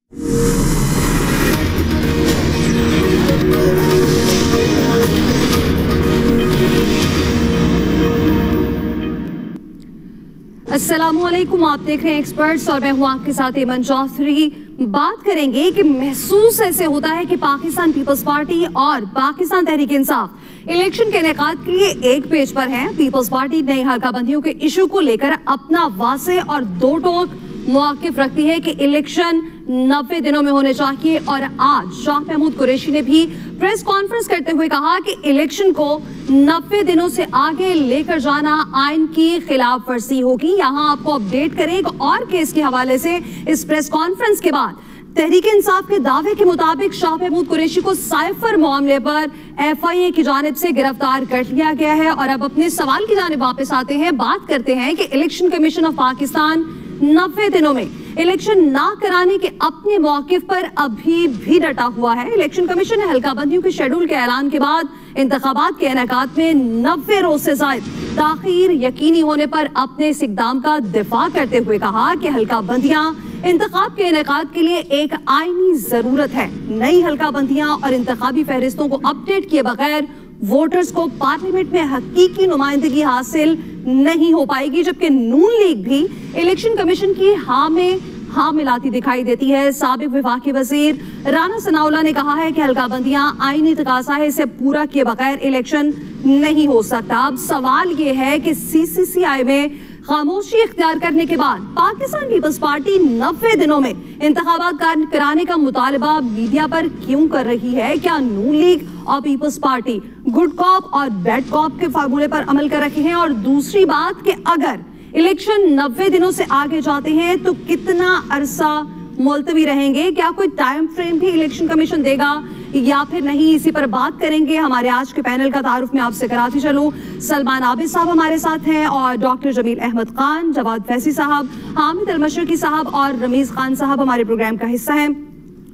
अस्सलामुअलैकुम, आप देख रहे हैं एक्सपर्ट्स और मैं हूं आपके साथ एमन चौधरी। बात करेंगे कि महसूस ऐसे होता है कि पाकिस्तान पीपल्स पार्टी और पाकिस्तान तहरीक इंसाफ इलेक्शन के इनेकाद के लिए एक पेज पर हैं। पीपल्स पार्टी नई हल्काबंदियों के इशू को लेकर अपना वासे और दो टोक मौकिफ रखती है कि इलेक्शन 90 दिनों में होने चाहिए। और आज शाह महमूद कुरैशी ने भी प्रेस कॉन्फ्रेंस करते हुए कहा कि इलेक्शन को 90 दिनों से आगे लेकर जाना आइन की खिलाफ वर्जी होगी। यहां आपको अपडेट करें एक और केस के हवाले से। इस प्रेस कॉन्फ्रेंस के बाद तहरीक इंसाफ के दावे के मुताबिक शाह महमूद कुरैशी को साइफर मामले पर FIA की जानिब से गिरफ्तार कर लिया गया है। और अब अपने सवाल की जानिब वापस आते हैं, बात करते हैं कि इलेक्शन कमीशन ऑफ पाकिस्तान 90 दिनों में इलेक्शन ना कराने के अपने मौकिफ पर अभी भी डटा हुआ है। इलेक्शन कमीशन ने हल्काबंदियों के शेड्यूल के ऐलान के बाद इंतखाबात के इनेकाद में 90 रोज से ज्यादा ताखीर यकीनी होने पर अपने इस इक़दाम का दिफा करते हुए कहा कि हल्काबंदियां इंतखाब के इनेकाद के लिए एक आईनी जरूरत है। नई हल्काबंदियां और इंतखाबी फहरिस्तों को अपडेट किए बगैर वोटर्स को पार्लियामेंट में हकीकी नुमाइंदगी हासिल नहीं हो पाएगी। जबकि नून लीग भी इलेक्शन कमीशन की हाँ में हाँ मिलाती दिखाई देती है। साबिक विफाकी वजीर राना सनाउल्लाह ने कहा है कि हल्काबंदियां आईनी तकाजा है, इसे पूरा किए बगैर इलेक्शन नहीं हो सकता। अब सवाल ये है कि CCCI में खामोशी इख्तियार करने के बाद पाकिस्तान पीपल्स पार्टी 90 दिनों में इंतखाबात कराने का मुतालबा मीडिया पर क्यों कर रही है? क्या नून लीग और पीपल्स पार्टी गुड कॉप और बैड कॉप के फार्मूले पर अमल कर रहे हैं? और दूसरी बात कि अगर इलेक्शन 90 दिनों से आगे जाते हैं तो कितना अरसा मुलतवी रहेंगे? क्या कोई टाइम फ्रेम भी इलेक्शन कमीशन देगा या फिर नहीं? इसी पर बात करेंगे। हमारे आज के पैनल का तारुफ मैं आपसे कराती चलूं। सलमान आबिद साहब हमारे साथ हैं और डॉक्टर जमील अहमद खान, जवाद फैसी साहब, हामिद अल मशरकी साहब और रमीज खान साहब हमारे प्रोग्राम का हिस्सा हैं।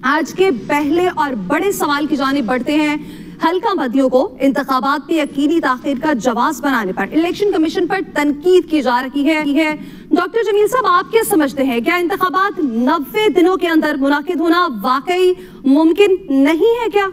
आज के पहले और बड़े सवाल की जानिब बढ़ते हैं। हल्काबंदियों को इंतखाबात में यकीनी ताखीर का जवाब बनाने पर इलेक्शन कमीशन पर तनकीद की जा रही है। डॉक्टर जमील साहब, आप क्या समझते हैं, क्या इंतखाबात 90 दिनों के अंदर मुनाकिद होना वाकई मुमकिन नहीं है क्या?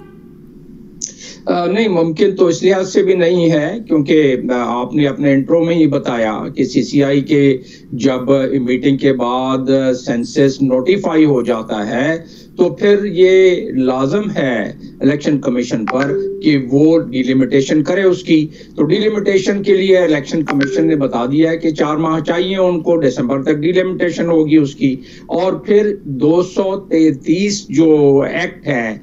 नहीं, मुमकिन तो इस लिहाज से भी नहीं है क्योंकि आपने अपने इंट्रो में ही बताया कि CCI के जब मीटिंग के बाद सेंसस नोटिफाई हो जाता है तो फिर ये लाजम है इलेक्शन कमीशन पर कि वो डिलिमिटेशन करे उसकी। तो डिलिमिटेशन के लिए इलेक्शन कमीशन ने बता दिया है कि 4 माह चाहिए उनको, दिसंबर तक डिलिमिटेशन होगी उसकी। और फिर 233 जो एक्ट है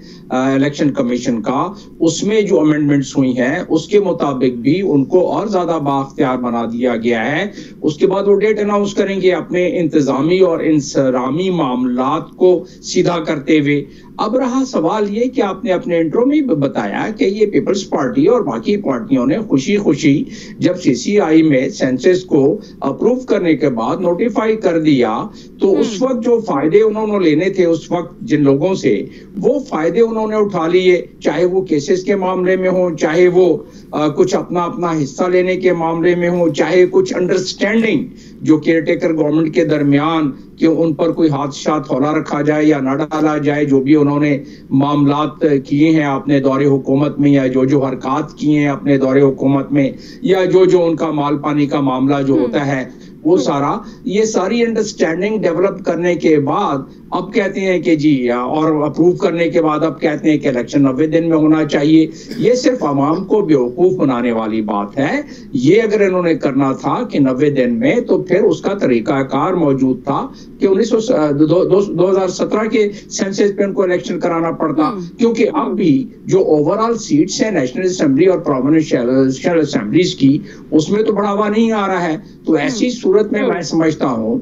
इलेक्शन कमीशन का, उसमें जो अमेंडमेंट्स हुई हैं उसके मुताबिक भी उनको और ज्यादा बाख्तियार बना दिया गया है। उसके बाद वो डेट अनाउंस करेंगे अपने इंतजामी और इंसरामी मामलात को सीधा करते हुए। अब रहा सवाल ये कि आपने अपने इंट्रो में बताया कि ये पीपल्स पार्टी और बाकी पार्टियों ने खुशी खुशी जब CCI में सेंसस को अप्रूव करने के बाद नोटिफाई कर दिया तो उस वक्त जो फायदे उन्होंने लेने थे उस वक्त जिन लोगों से, वो फायदे उन्होंने उठा लिए, चाहे वो केसेस के मामले में हो, चाहे वो कुछ अपना हिस्सा लेने के मामले में हो, चाहे कुछ अंडरस्टैंडिंग जो केयरटेकर गवर्नमेंट के दरमियान कि उन पर कोई हादसा हौला रखा जाए या ना डाला जाए, जो भी उन्होंने मामलात किए हैं अपने दौरे हुकूमत में या जो हरकत किए हैं अपने दौरे हुकूमत में या जो उनका माल पानी का मामला जो होता है वो सारा, ये सारी अंडरस्टैंडिंग डेवलप करने के बाद अब कहते हैं कि जी, और अप्रूव करने के बाद अब कहते हैं कि इलेक्शन 90 दिन में होना चाहिए। ये सिर्फ आवाम को बेवकूफ बनाने वाली बात है। ये अगर इन्होंने करना था कि 90 दिन में, तो फिर उसका तरीकाकार मौजूद था कि 2017 के सेंसस पे उनको इलेक्शन कराना पड़ता, क्योंकि अब भी जो ओवरऑल सीट्स है नेशनल असेंबली और प्रोविंशियल असेंबलीज की, उसमें तो बढ़ावा नहीं आ रहा है। तो ऐसी सूरत में मैं समझता हूँ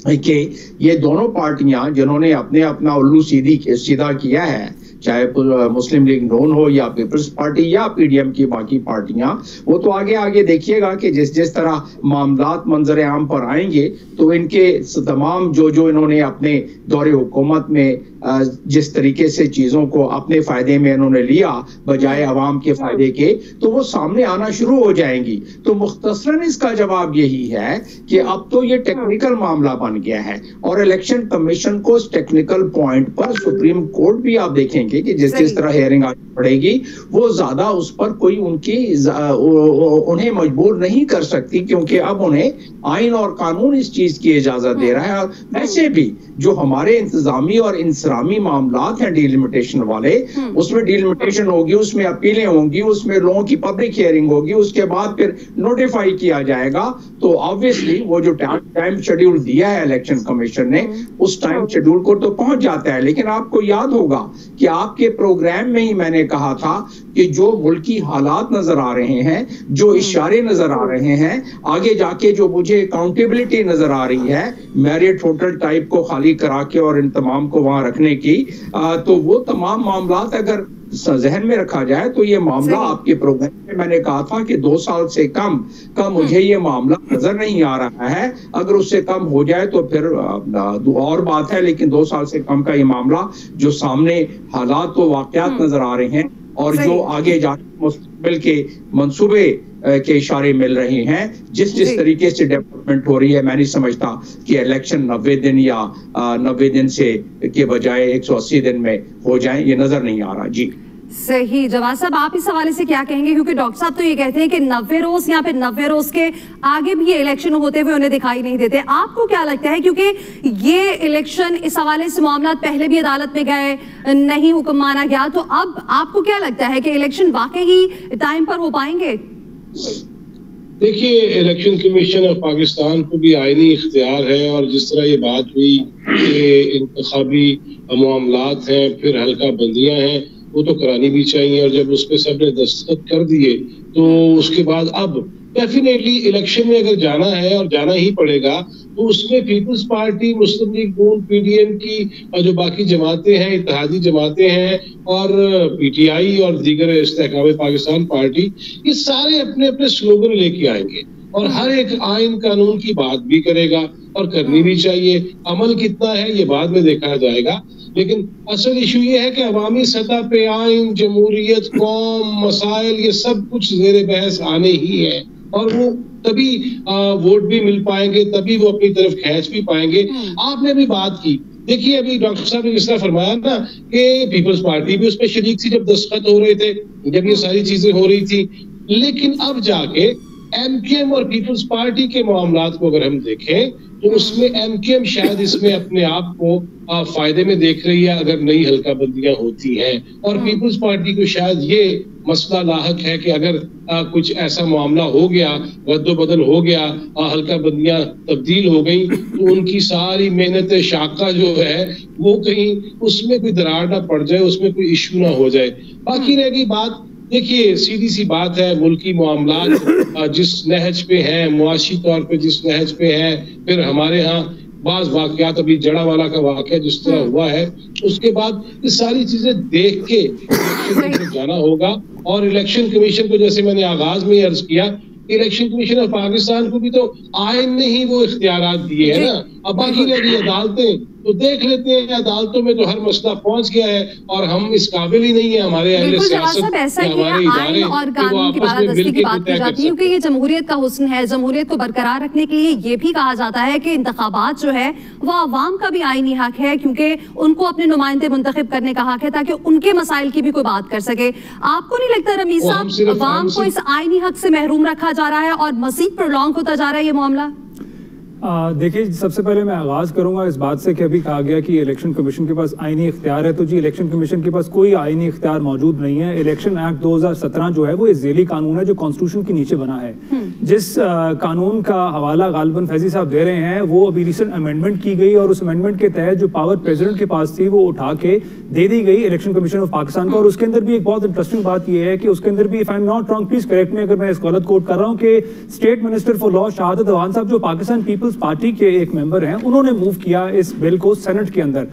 कि ये दोनों पार्टियां जिन्होंने अपना उल्लू सीधा किया है, चाहे मुस्लिम लीग नून हो या पीपल्स पार्टी या PDM की बाकी पार्टियां, वो तो आगे देखिएगा कि जिस तरह मामलात मंजर आम पर आएंगे तो इनके तमाम जो इन्होंने अपने दौरे हुकूमत में जिस तरीके से चीजों को अपने फायदे में इन्होंने लिया बजाय अवाम के फायदे के, तो वो सामने आना शुरू हो जाएंगी। तो मुख्तसरन इसका जवाब यही है कि अब तो ये टेक्निकल मामला बन गया है और इलेक्शन कमीशन को उस टेक्निकल पॉइंट पर सुप्रीम कोर्ट भी आप देखेंगे कि जिस तरह हेयरिंग आगे बढ़ेगी वो ज्यादा उस पर कोई उन्हें मजबूर नहीं कर सकती, क्योंकि अब उन्हें आइन और कानून इस चीज की इजाजत दे रहा है। और वैसे भी जो हमारे इंतजामी और इंसरामी मामलात हैं डिलिमिटेशन वाले, उसमें डिलिमिटेशन होगी, उसमें अपीलें होंगी, उसमें लोगों की पब्लिक हियरिंग होगी, उसके बाद फिर नोटिफाई किया जाएगा। तो ऑब्वियसली वो जो टाइम शेड्यूल दिया है इलेक्शन कमीशन ने, उस टाइम शेड्यूल को तो पहुंच जाता है। लेकिन आपको याद होगा कि आपके प्रोग्राम में ही मैंने कहा था कि जो मुल्की हालात नजर आ रहे हैं, जो इशारे नजर आ रहे हैं, आगे जाके जो मुझे अकाउंटेबिलिटी नजर आ रही है मैरियट होटल टाइप को खाली करा के और इन तमाम को वहां रखने की, तो वो तमाम मामलात अगर जहन में रखा जाए तो ये मामला आपके प्रोग्राम में मैंने कहा था कि 2 साल से कम का मुझे ये मामला नजर नहीं आ रहा है। अगर उससे कम हो जाए तो फिर और बात है, लेकिन 2 साल से कम का ये मामला, जो सामने हालात व वाकयात नजर आ रहे हैं और जो आगे जाके मुस्तकबिल के मंसूबे के इशारे मिल रहे हैं, जिस तरीके से डेवलपमेंट हो रही है, मैं नहीं समझता कि इलेक्शन 90 दिन या 90 दिन से के बजाय 180 दिन में हो जाए, ये नजर नहीं आ रहा। जी सही। जवाद साहब, आप इस हवाले से क्या कहेंगे? क्योंकि डॉक्टर साहब तो ये कहते हैं कि 90 रोज या फिर 90 रोज के आगे भी ये इलेक्शन होते हुए उन्हें दिखाई नहीं देते। आपको क्या लगता है, क्योंकि ये इलेक्शन इस हवाले से मामला पहले भी अदालत में गए, नहीं हुक्म माना गया, तो अब आपको क्या लगता है कि इलेक्शन वाकई ही टाइम पर हो पाएंगे? देखिए, इलेक्शन कमीशन ऑफ पाकिस्तान को भी आईनी इख्तियार है और जिस तरह ये बात हुई कि इंतखाबी मामलात हैं, फिर हल्का बंदियां हैं, वो तो करानी भी चाहिए। और जब उस पर सबने दस्तखत कर दिए तो उसके बाद अब डेफिनेटली इलेक्शन में अगर जाना है और जाना ही पड़ेगा, तो उसमें पीपल्स पार्टी, मुस्लिम लीग नून, पीडीएम की और जो बाकी जमातें हैं, इत्तेहादी जमातें हैं, और पीटीआई और दीगर इस्तेहकाम पाकिस्तान पार्टी, ये सारे अपने अपने स्लोगन लेके आएंगे और हर एक आइन कानून की बात भी करेगा और करनी भी चाहिए। अमल कितना है ये बाद में देखा जाएगा, लेकिन असल इशू ये है कि अवामी सतह पे आइन, जमहूरियत, कौम, मसाइल, ये सब कुछ जेर बहस आने ही है और वो तभी वोट भी मिल पाएंगे, तभी वो अपनी तरफ खींच भी पाएंगे। आपने भी बात की, देखिए अभी डॉक्टर साहब ने जिस तरह फरमाया ना कि पीपल्स पार्टी भी उसमें शरीक थी जब दस्तखत हो रहे थे, जब ये सारी चीजें हो रही थी, लेकिन अब जाके एमकेएम और पीपल्स पार्टी के मामलात को अगर हम देखें तो उसमें एमकेएम शायद इसमें अपने आप को फायदे में देख रही है अगर नई हल्का बंदियां होती हैं, और पीपल्स पार्टी को शायद ये मसला लाहक है कि अगर कुछ ऐसा मामला हो गया, रद्दोबदल हो गया, हल्का बंदियां तब्दील हो गई, तो उनकी सारी मेहनत शाखा जो है वो कहीं उसमें कोई दरार ना पड़ जाए, उसमें कोई इशू ना हो जाए। बाकी रह गई बात, देखिए सीधी सी बात है, मुल्की मामलात जिस नहज पे हैं, मुआशी तौर पे जिस नहज पे है, फिर हमारे यहाँ बाज वाकयात, अभी जड़ावाला का वाकया जिस तरह हुआ है, उसके बाद ये सारी चीजें देख के इलेक्शन जाना होगा। और इलेक्शन कमीशन को, जैसे मैंने आगाज में अर्ज किया, इलेक्शन कमीशन ऑफ पाकिस्तान को भी तो आइन ने ही वो इख्तियारात दिए है ना। अब बाकी रही अदालतें, तो देख लेते हैं अदालतों में तो हर मसला पहुंच गया है और हम इस काबिल ही नहीं है, हमारे अहले सियासत, ऐसा ही है, आइन और कानून की बालादस्ती की बात की जाती है, क्योंकि ये जमहूरियत का हुस्न है। जमहूरियत को बरकरार रखने के लिए ये भी कहा जाता है कि इंतखाबात जो है वो अवाम का भी आईनी हक है, क्योंकि उनको अपने नुमाइंदे मुंतखब करने का हक है ताकि उनके मसाइल की भी कोई बात कर सके। आपको नहीं लगता रमीज साहब, अवाम को इस आईनी हक से महरूम रखा जा रहा है और मजीद प्रोलॉन्ग होता जा रहा है ये मामला? देखिए, सबसे पहले मैं आगाज़ करूंगा इस बात से कि अभी कहा गया कि इलेक्शन कमीशन के पास आईनी इख्तियार है, तो जी इलेक्शन कमीशन के पास कोई आईनी इख्तियार मौजूद नहीं है। इलेक्शन एक्ट 2017 जो है वो एक ज़ेली कानून है जो कॉन्स्टिट्यूशन के नीचे बना है। जिस कानून का हवाला गालिबन फैजी साहब दे रहे हैं वो अभी रिसेंट अमेंडमेंट की गई और उस अमेंडमेंट के तहत जो पावर प्रेसिडेंट के पास थी वो उठा के दे दी गई इलेक्शन कमीशन ऑफ पाकिस्तान को। और उसके अंदर भी एक बहुत इंटरेस्टिंग बात यह है कि उसके अंदर भी, if I am not wrong, please correct मी अगर मैं इस गलत कोट कर रहा हूँ, कि स्टेट मिनिस्टर फॉर लॉ शहादत अवान साहब जो पाकिस्तान पीपल्स पार्टी के एक मेंबर हैं, उन्होंने मूव किया इस बिल को सेनेट के अंदर,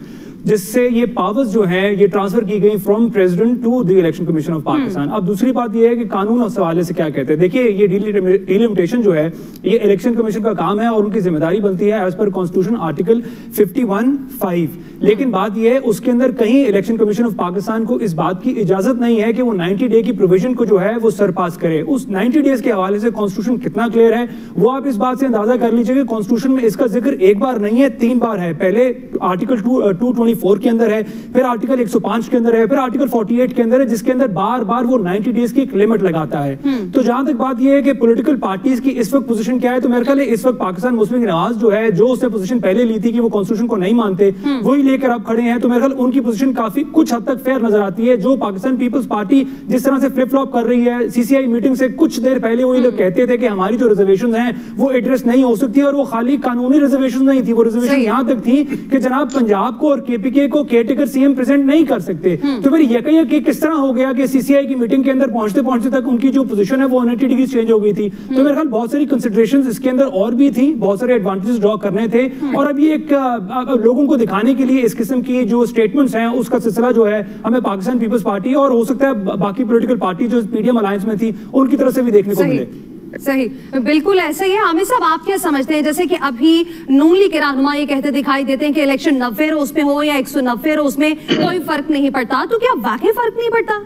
जिससे ये पावर्स जो हैं ये ट्रांसफर की गई from president to the election commission of Pakistan. अब दूसरी बात ये है कि कानून उस हवाले से क्या कहते हैं। देखिए, ये डिलिमिटेशन जो है ये इलेक्शन कमीशन का काम है और उनकी जिम्मेदारी बनती है एज पर कॉन्स्टिट्यूशन आर्टिकल 51(5). लेकिन बात यह है उसके अंदर कहीं इलेक्शन कमीशन ऑफ पाकिस्तान को इस बात की इजाजत नहीं है कि वो 90 डे की प्रोविजन को जो है वो सरपास करे। उस 90 डेज के हवाले से कॉन्स्टिट्यूशन कितना क्लियर है वो आप इस बात से अंदाजा कर लीजिए कि कॉन्स्टिट्यूशन में इसका जिक्र एक बार नहीं है, 3 बार है। पहले आर्टिकल 224 के अंदर है, फिर आर्टिकल 105 के अंदर है, फिर आर्टिकल 48 के अंदर है, जिसके अंदर बार बार वो 90 डेज की एक लिमिट लगाता है। तो जहां तक बात यह है कि पॉलिटिकल पार्टीज की इस वक्त पोजीशन क्या है, तो मेरे ख्याल है इस वक्त पाकिस्तान मुस्लिम लीग नवाज जो है, जो उसने पोजीशन पहले ली थी कि वो कॉन्स्टिट्यूशन को नहीं मानते, वही लेकर अब खड़े हैं। तो मेरे ख्याल उनकी पोजीशन काफी कुछ हद तक फेयर नजर आती है। जो पाकिस्तान पीपल्स पार्टी जिस तरह से फ्लिप फ्लॉप कर रही है, सीसीआई मीटिंग से कुछ देर पहले वो लोग कहते थे कि हमारी जो रिजर्वेशन हैं वो एड्रेस नहीं हो सकती, और वो खाली कानूनी रिजर्वेशन नहीं थी, वो रिजर्वेशन यहां तक थी कि जनाब पंजाब को और केपीके को केयरटेकर सीएम प्रेजेंट नहीं कर सकते। तो फिर यह किस तरह हो गया कि सीसीआई की मीटिंग के अंदर पहुंचते पहुंचते तक उनकी जो पोजीशन है वो 180 डिग्री चेंज हो गई थी। तो मेरे ख्याल बहुत सारी कंसिडरेशंस इसके अंदर और भी थी, बहुत सारे एडवांटेजेस ड्रॉ करने थे, और अब ये एक लोगों को दिखाने के लिए इस किस्म की जो स्टेटमेंट्स हैं उसका सिलसिला जो है हमें पाकिस्तान पीपल्स पार्टी और हो सकता है बाकी पॉलिटिकल पार्टी जो पीडीएम अलायंस में थी उनकी तरफ से भी देखने को मिले। सही, बिल्कुल ऐसा ही है। आमिर साहब, आप क्या समझते हैं, जैसे कि अभी नून लीग के रहनुमा ये कहते दिखाई देते हैं कि इलेक्शन 90 रोज में हो या 190 रोज में कोई फर्क नहीं पड़ता, तो क्या वाकई फर्क नहीं पड़ता?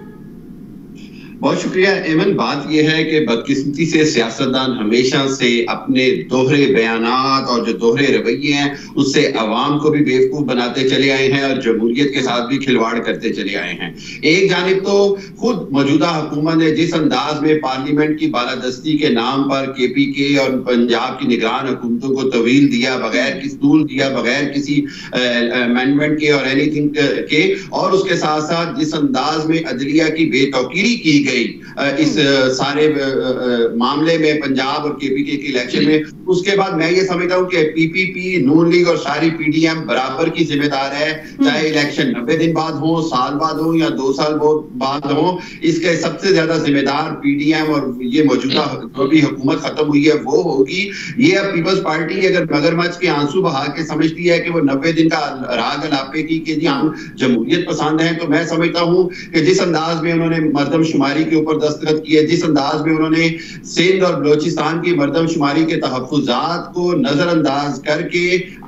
बहुत शुक्रिया एमन। बात यह है कि बदकिस्मती से सियासतदान हमेशा से अपने दोहरे बयानात और जो दोहरे रवैये हैं उससे अवाम को भी बेवकूफ बनाते चले आए हैं और जमहूरियत के साथ भी खिलवाड़ करते चले आए हैं। एक जानिब तो खुद मौजूदा हुकूमत ने जिस अंदाज में पार्लियामेंट की बालादस्ती के नाम पर केपीके और पंजाब की निगरान हुकूमतों को तवील दिया, बगैर किसी टूल दिया, बगैर किसी अमेंडमेंट के और एनीथिंग के, और उसके साथ साथ जिस अंदाज में अदलिया की बेतौकीरी की गई इस सारे मामले में पंजाब और केपीके के इलेक्शन में, उसके बाद मैं ये समझता हूं कि पीपीपी, नून लीग और सारी पीडीएम बराबर की जिम्मेदार है, चाहे इलेक्शन 90 दिन बाद हो, साल बाद हो या 2 साल बाद हो। इसके सबसे ज्यादा जिम्मेदार पीडीएम और ये मौजूदा जो भी हुकूमत खत्म हुई है वो होगी। ये अब पीपल्स पार्टी अगर मगरमच्छ के आंसू बहा के समझती है कि वो 90 दिन का राग अलापे की कि जी हम जमहूरियत पसंद है, तो मैं समझता हूं कि जिस अंदाज में उन्होंने मर्दमशुमारी के ऊपर दस्तखत किए, जिस अंदाज में उन्होंने सिंध और बलोचिस्तान की मर्दमशुमारी के तहफ्फुजात को नजरअंदाज करके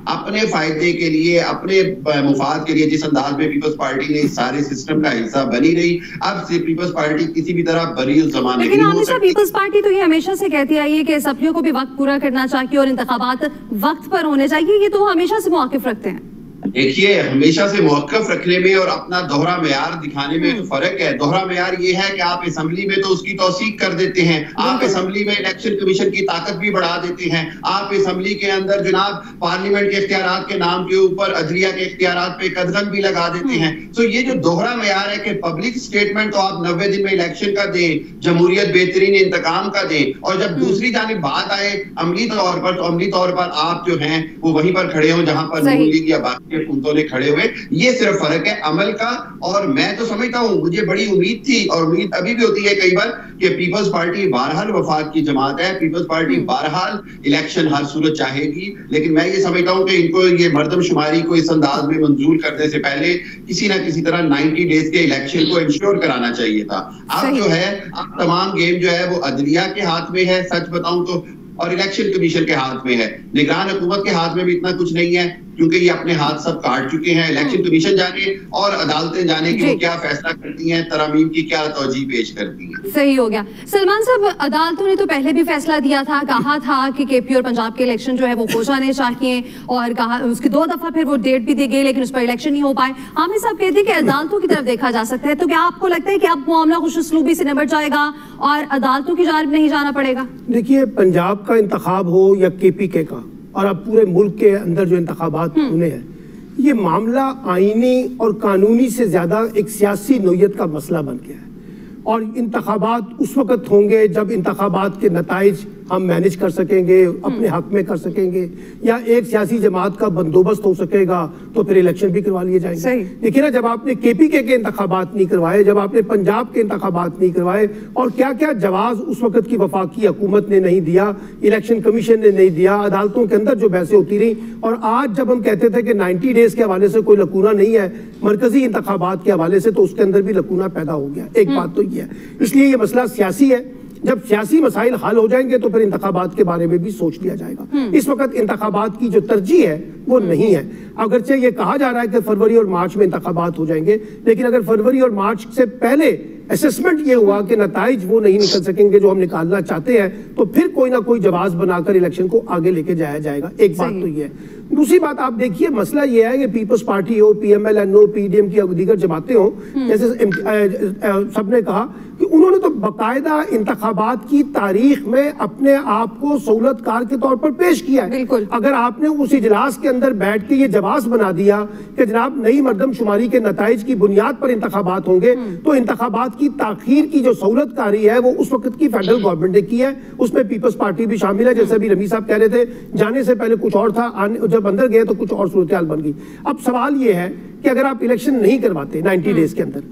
अपने फायदे के लिए, अपने मुफाद के लिए जिस अंदाज में पीपल्स पार्टी ने इस सारे सिस्टम का हिस्सा बनी रही, अब से पीपल्स पार्टी किसी भी तरह बरी उस जमाने लेकिन आमिर साहब, पीपल्स पार्टी तो ये हमेशा से कहती आई है कि असम्बलियों को भी वक्त पूरा करना चाहिए और इंतखाबात वक्त पर होने चाहिए, ये तो हमेशा से मौक़िफ़ रखते हैं। देखिए, हमेशा से मौक़िफ़ रखने में और अपना दोहरा मेयार दिखाने में तो फर्क है। दोहरा मेयार ये है कि आप असेंबली में तो उसकी तौसीक कर देते हैं, आप असेंबली में इलेक्शन कमीशन की ताकत भी बढ़ा देते हैं, आप असेंबली के अंदर जनाब पार्लियामेंट के इख्तियारात के नाम के ऊपर अदलिया के इख्तियारात पे कदगन भी लगा देते हैं। तो ये जो दोहरा मेयार है कि पब्लिक स्टेटमेंट तो आप 90 दिन में इलेक्शन का दें, जमहूरियत बेहतरीन इंतकाम का दें, और जब दूसरी जानिब बात आए अमली तौर पर, तो अमली तौर पर आप जो हैं वो वहीं पर खड़े हो जहां पर नून लीग या बाकी हुकूमतों ने खड़े हुए। ये सिर्फ फर्क है अमल का। और मैं तो समझता हूं, मुझे बड़ी उम्मीद थी और उम्मीद अभी भी होती है कई बार कि पीपल्स पार्टी बहरहाल वफाक की जमात है, पीपल्स पार्टी बहरहाल इलेक्शन हर सूरत चाहेगी, लेकिन मैं ये समझता हूं कि इनको ये मर्दमशुमारी को इस अंदाज में मंजूर करने से पहले किसी ना किसी तरह 90 डेज के इलेक्शन को इंश्योर कराना चाहिए था। अब जो है, अब तमाम गेम जो है वो अदलिया के हाथ में है, सच बताऊं तो, और इलेक्शन कमीशन के हाथ में है। निगरान हुकूमत के हाथ में भी इतना कुछ नहीं है, क्योंकि ये अपने हाथ सब काट चुके हैं। इलेक्शन कमीशन जाने और अदालतें जाने की वो क्या फैसला करती हैं, तरामीम की क्या तौजीह पेश करती हैं। सही हो गया। सलमान साहब, अदालतों ने तो पहले भी फैसला दिया था, कहा था कि केपी और पंजाब के इलेक्शन जो है वो हो जाने चाहिए, और कहा उसकी 2 दफा फिर वो डेट भी दी गई, लेकिन उस पर इलेक्शन नहीं हो पाए। आमिर साहब कहते हैं कि अदालतों की तरफ देखा जा सकता है, तो क्या आपको लगता है कि अब मामला खुशउस्लूबी से निपट जाएगा और अदालतों की जानिब नहीं जाना पड़ेगा? देखिए, पंजाब का इंतखाब हो या केपीके का, और अब पूरे मुल्क के अंदर जो इंतखाबात होने हैं, ये मामला आईनी और कानूनी से ज्यादा एक सियासी नोयत का मसला बन गया है। और इंतखाबात उस वक्त होंगे जब इंतखाबात के नताइज हम मैनेज कर सकेंगे, अपने हक में कर सकेंगे, या एक सियासी जमात का बंदोबस्त हो सकेगा, तो फिर इलेक्शन भी करवा लिए जाएंगे। देखिए ना, जब आपने केपीके के इंतखाबात नहीं करवाए, जब आपने पंजाब के इंतखाबात नहीं करवाए, और क्या क्या जवाब उस वक्त की वफाकी हुकूमत ने नहीं दिया, इलेक्शन कमीशन ने नहीं दिया, अदालतों के अंदर जो बहसें होती रही, और आज जब हम कहते थे कि 90 डेज के हवाले से कोई लकूना नहीं है मरकजी इंतखाबात के हवाले से, तो उसके अंदर भी लकूना पैदा हो गया। एक बात तो ये है, इसलिए ये मसला सियासी है, जब सियासी मसाइल हल हो जाएंगे तो फिर इंतखाबात के बारे में भी सोच लिया जाएगा। इस वक्त इंतखाबात की जो तरजीह है वो नहीं है। अगरचे ये कहा जा रहा है कि फरवरी और मार्च में इंतखाबात हो जाएंगे, लेकिन अगर फरवरी और मार्च से पहले असेसमेंट ये हुआ कि नताइज वो नहीं निकल सकेंगे जो हम निकालना चाहते हैं, तो फिर कोई ना कोई जवाब बनाकर इलेक्शन को आगे लेके जाया जाएगा। एक बात तो ये है। दूसरी बात आप देखिए, मसला ये है कि पीपल्स पार्टी हो, PMLN, PDM की दीगर जमातें हो, जैसे सबने कहा कि उन्होंने तो बाकायदा इंतखाबात की तारीख में अपने आप को सहूलतकार के तौर पर पेश किया है। अगर आपने उस इजलास के अंदर बैठ के ये जवाब बना दिया कि जनाब नई मरदमशुमारी के नताइज की बुनियाद पर इंतखाबात होंगे, तो इंतखाबात की ताखीर की जो सहूलतकारी है वो उस वक्त की फेडरल गवर्नमेंट ने की है, उसमें पीपल्स पार्टी भी शामिल है। जैसे अभी रमी साहब कह रहे थे, जाने से पहले कुछ और था, जब अंदर गए तो कुछ और सूरत हाल बन गई। अब सवाल ये है कि अगर आप इलेक्शन नहीं करवाते 90 डेज के अंदर,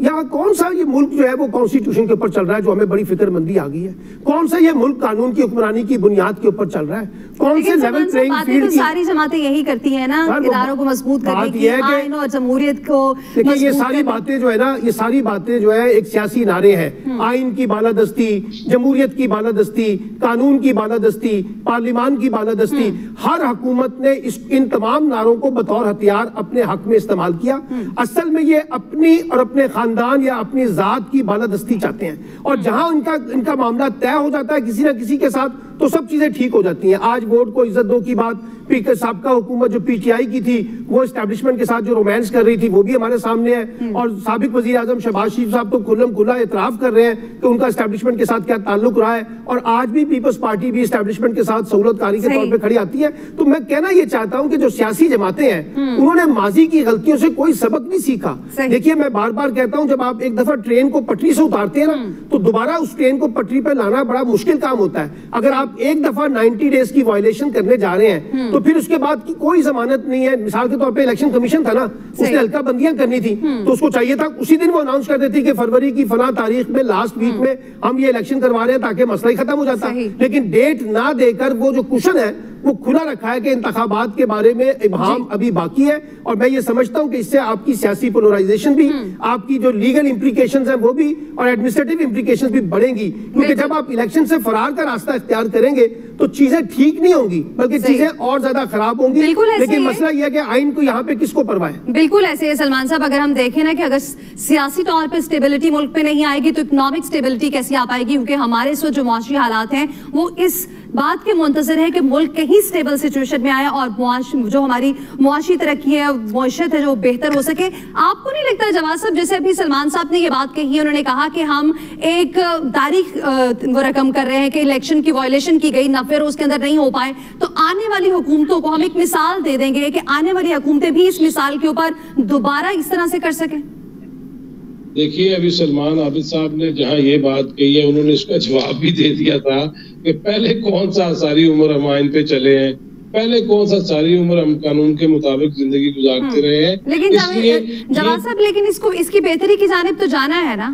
यहाँ कौन सा ये मुल्क जो है वो कॉन्स्टिट्यूशन के ऊपर चल रहा है, जो हमें बड़ी फिक्रमंदी आ गई है? कौन सा ये मुल्क कानून की हुक्मरानी की बुनियाद के ऊपर चल रहा है? कौन से लेवल प्लेइंग फील्ड की? सारी जमातें यही करती है ना, इदारों को मजबूत करने की, आइन और जमहूरियत को। देखिए ये सारी बातें जो है ना, ये सारी बातें जो है एक सियासी नारे हैं। आइन की बालादस्ती, जमहूरियत की बालादस्ती, कानून की बालादस्ती, पार्लिमान की बालादस्ती, हर हुकूमत ने इन तमाम नारों को बतौर हथियार अपने हक में इस्तेमाल किया। असल में ये अपनी और अपने खानदान या अपनी जात की बालादस्ती चाहते हैं, और जहां इनका मामला तय हो जाता है किसी ना किसी के साथ, तो सब चीजें ठीक हो जाती हैं। आज वोट को इज्जत दो की बात, साबका हुकूमत जो PTI की थी वो एस्टेब्लिशमेंट के साथ जो रोमांस कर रही थी वो भी हमारे सामने है, और साबिक वजीर आजम शहबाज शरीफ साहब तो खुल्लम खुला इतराफ कर रहे हैं कि उनका एस्टेब्लिशमेंट के साथ क्या ताल्लुक रहा है, और आज भी पीपल्स पार्टी भी एस्टेब्लिशमेंट के साथ सहूलतकारी के तौर पे खड़ी आती है। तो मैं कहना ये चाहता हूं कि जो सियासी जमातें हैं उन्होंने माजी की गलतियों से कोई सबक नहीं सीखा। देखिए मैं बार बार कहता हूं, जब आप एक दफा ट्रेन को पटरी से उतारते हैं ना, तो दोबारा उस ट्रेन को पटरी पर लाना बड़ा मुश्किल काम होता है। अगर आप एक दफा 90 डेज की वायलेशन करने जा रहे हैं तो फिर उसके बाद की कोई जमानत नहीं है। मिसाल के तौर पे इलेक्शन कमीशन था ना, उसने हल्का बंदियां करनी थी, तो उसको चाहिए था उसी दिन वो अनाउंस कर देती कि फरवरी की फला तारीख में लास्ट वीक में हम ये इलेक्शन करवा रहे हैं, ताकि मसला ही खत्म हो जाता। लेकिन डेट ना देकर वो जो कुशन है वो खुला रखा है कि इंतखाबात के बारे में इब्हाम अभी बाकी है, और मैं ये समझता हूं कि इससे आपकी सियासी पोलराइजेशन भी, आपकी जो लीगल इंप्लीकेशंस हैं वो भी, और एडमिनिस्ट्रेटिव इंप्लीकेशंस भी बढ़ेंगी। क्योंकि जब आप इलेक्शन से फरार का रास्ता इख्तियार करेंगे तो चीजें ठीक नहीं होंगी, बल्कि चीजें और ज्यादा खराब होंगी। लेकिन मसला यह है कि आइन को यहाँ पे किसको परवाह है? बिल्कुल ऐसे है सलमान साहब। अगर हम देखें ना कि अगर सियासी तौर पे स्टेबिलिटी मुल्क पे नहीं आएगी तो इकोनॉमिक स्टेबिलिटी कैसे आ पाएगी? क्योंकि हमारे इस वक्त जो मुआशी हालात हैं वो इस बात के मुंतजर है कि मुल्क कहीं स्टेबल सिचुएशन में आए और जो हमारी मुआशी तरक्की है, मुआशरत है, जो बेहतर हो सके। आपको नहीं लगता जवाब साहब, जैसे अभी सलमान साहब ने ये बात कही, उन्होंने कहा कि हम एक तारीख वो रकम कर रहे हैं कि इलेक्शन की वायलेशन की गई, ना फिर उसके अंदर नहीं हो पाए, तो आने वाली हुकूमतों को हम एक मिसाल दे देंगे कि आने वाली हुकूमतें भी इस मिसाल के ऊपर दोबारा इस तरह से कर सकें? देखिए अभी सलमान आबिद साहब ने जहां ये बात कही है, उन्होंने इसका जवाब भी दे दिया था कि पहले कौन सा सारी उम्र हम आइन पे चले हैं, पहले कौन सा सारी उम्र हम कानून के मुताबिक जिंदगी गुजारते रहे हैं। लेकिन जवाब साहब, लेकिन इसकी बेहतरी की जानिब तो जाना है ना।